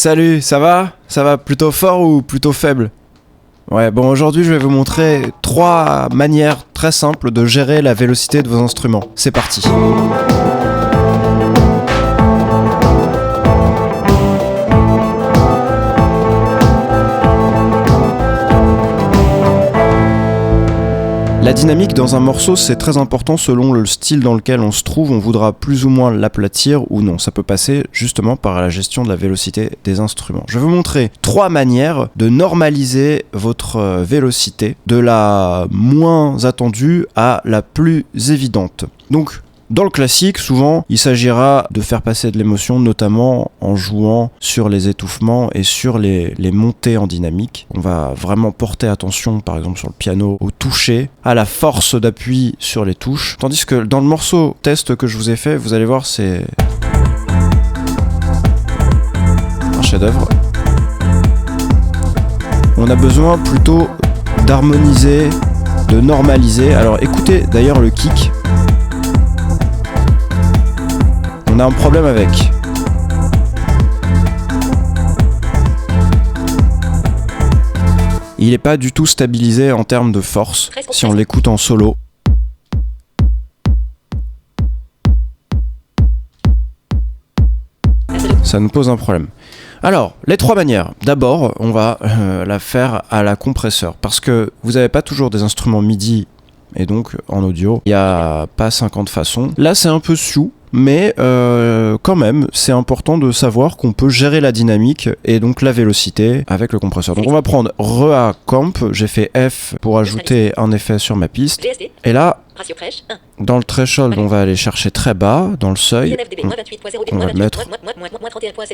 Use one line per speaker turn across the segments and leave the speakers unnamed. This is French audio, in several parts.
Salut, ça va? Ça va plutôt fort ou plutôt faible? Ouais, bon, aujourd'hui je vais vous montrer 3 manières très simples de gérer la vélocité de vos instruments. C'est parti! La dynamique dans un morceau, c'est très important selon le style dans lequel on se trouve. On voudra plus ou moins l'aplatir ou non. Ça peut passer justement par la gestion de la vélocité des instruments. Je vais vous montrer 3 manières de normaliser votre vélocité, de la moins attendue à la plus évidente. Donc, dans le classique, souvent, il s'agira de faire passer de l'émotion, notamment en jouant sur les étouffements et sur les montées en dynamique. On va vraiment porter attention, par exemple sur le piano, au toucher, à la force d'appui sur les touches. Tandis que dans le morceau test que je vous ai fait, vous allez voir, c'est un chef-d'œuvre. On a besoin plutôt d'harmoniser, de normaliser. Alors écoutez d'ailleurs le kick. On a un problème avec. Il n'est pas du tout stabilisé en termes de force si on l'écoute en solo. Ça nous pose un problème. Alors, les 3 manières. D'abord, on va la faire à la compresseur parce que vous n'avez pas toujours des instruments MIDI et donc en audio, il n'y a pas 50 façons. Là, c'est un peu sioux. Mais quand même, c'est important de savoir qu'on peut gérer la dynamique et donc la vélocité avec le compresseur. Donc on va prendre Rea Comp, j'ai fait F pour ajouter un effet sur ma piste. Et là, dans le threshold, on va aller chercher très bas, dans le seuil. On va le mettre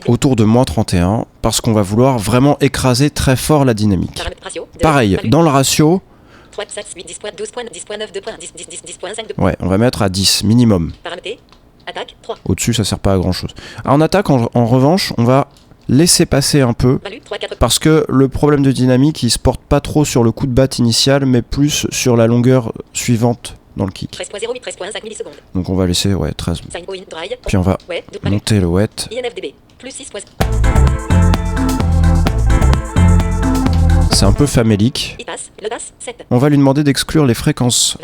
autour de -31 parce qu'on va vouloir vraiment écraser très fort la dynamique. Pareil, dans le ratio, ouais, on va mettre à 10 minimum. Au-dessus, ça sert pas à grand chose. En attaque, en revanche, on va laisser passer un peu parce que le problème de dynamique, il se porte pas trop sur le coup de batte initial, mais plus sur la longueur suivante dans le kick. Donc on va laisser 13. Puis on va monter le wet. C'est un peu famélique. On va lui demander d'exclure les fréquences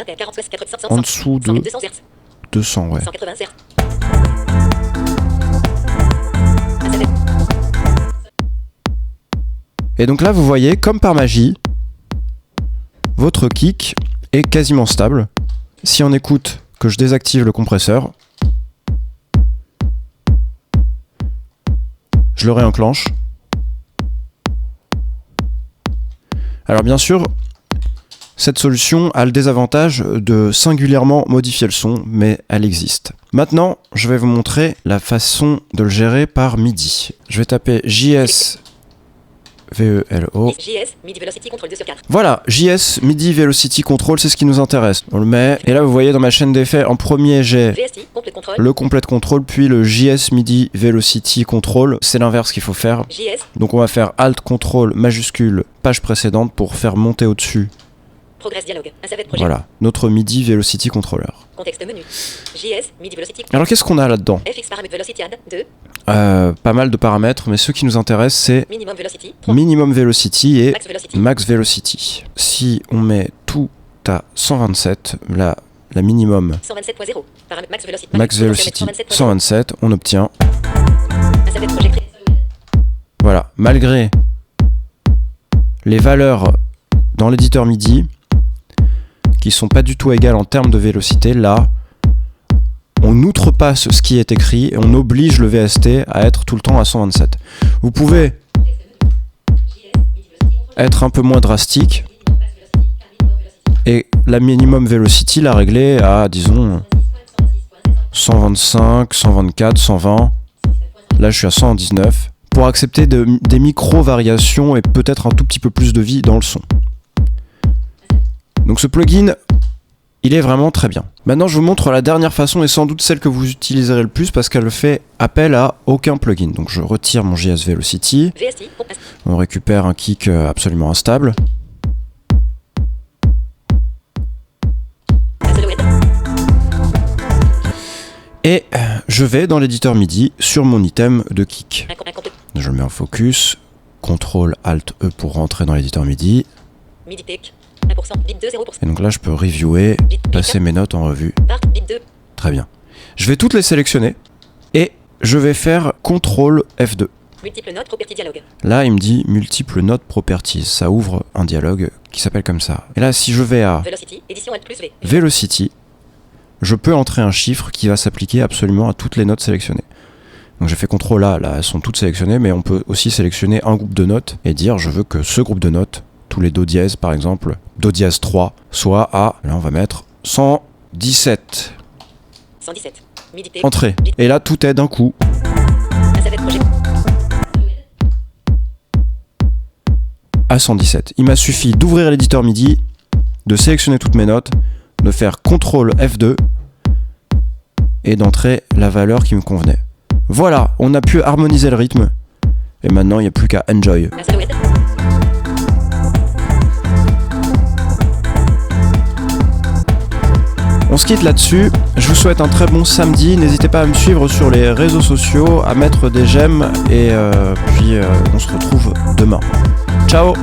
en dessous de 200, ouais. Et donc là, vous voyez, comme par magie, votre kick est quasiment stable. Si on écoute que je désactive le compresseur, je le réenclenche. Alors bien sûr, cette solution a le désavantage de singulièrement modifier le son, mais elle existe. Maintenant, je vais vous montrer la façon de le gérer par MIDI. Je vais taper JS VELO. Voilà, JS MIDI Velocity Control, c'est ce qui nous intéresse. On le met, et là vous voyez dans ma chaîne d'effets, en premier j'ai le Complete Control, puis le JS MIDI Velocity Control. C'est l'inverse qu'il faut faire. Donc on va faire Alt Control majuscule page précédente pour faire monter au-dessus. Progress dialogue. Voilà, notre MIDI Velocity Controller. Contexte menu. JS MIDI Velocity. Alors qu'est-ce qu'on a là-dedans? FX paramètre Velocity add 2. Pas mal de paramètres, mais ceux qui nous intéressent c'est Minimum Velocity et Max Velocity. Si on met tout à 127, la minimum
127.0
Max Velocity 127, on obtient. Voilà, malgré les valeurs dans l'éditeur MIDI qui sont pas du tout égales en termes de vélocité, là on outrepasse ce qui est écrit et on oblige le VST à être tout le temps à 127. Vous pouvez être un peu moins drastique et la minimum velocity la régler à disons 125, 124, 120. Là je suis à 119 pour accepter des micro-variations et peut-être un tout petit peu plus de vie dans le son. Donc ce plugin, il est vraiment très bien. Maintenant je vous montre la dernière façon et sans doute celle que vous utiliserez le plus parce qu'elle fait appel à aucun plugin. Donc je retire mon JS Velocity. On récupère un kick absolument instable. Et je vais dans l'éditeur MIDI sur mon item de kick. Je le mets en focus. CTRL ALT E pour rentrer dans l'éditeur MIDI.
MIDI TEC 1%, bit 2, 0%.
Et donc là, je peux reviewer, passer mes notes en revue.
Bit 2.
Très bien. Je vais toutes les sélectionner et je vais faire CTRL F2.
Multiple notes property dialogue.
Là, il me dit multiple notes properties. Ça ouvre un dialogue qui s'appelle comme ça. Et là, si je vais à
Velocity, édition Alt plus V.
Velocity, je peux entrer un chiffre qui va s'appliquer absolument à toutes les notes sélectionnées. Donc j'ai fait CTRL A, là elles sont toutes sélectionnées, mais on peut aussi sélectionner un groupe de notes et dire je veux que ce groupe de notes, tous les Do dièse par exemple, Do dièse 3, soit à, là on va mettre 117.
117. MIDI TEC.
Entrée. Et là tout est d'un coup. À 117. Il m'a suffi d'ouvrir l'éditeur MIDI, de sélectionner toutes mes notes, de faire CTRL F2 et d'entrer la valeur qui me convenait. Voilà, on a pu harmoniser le rythme et maintenant il n'y a plus qu'à enjoy. On se quitte là-dessus, je vous souhaite un très bon samedi, n'hésitez pas à me suivre sur les réseaux sociaux, à mettre des j'aime et puis on se retrouve demain. Ciao!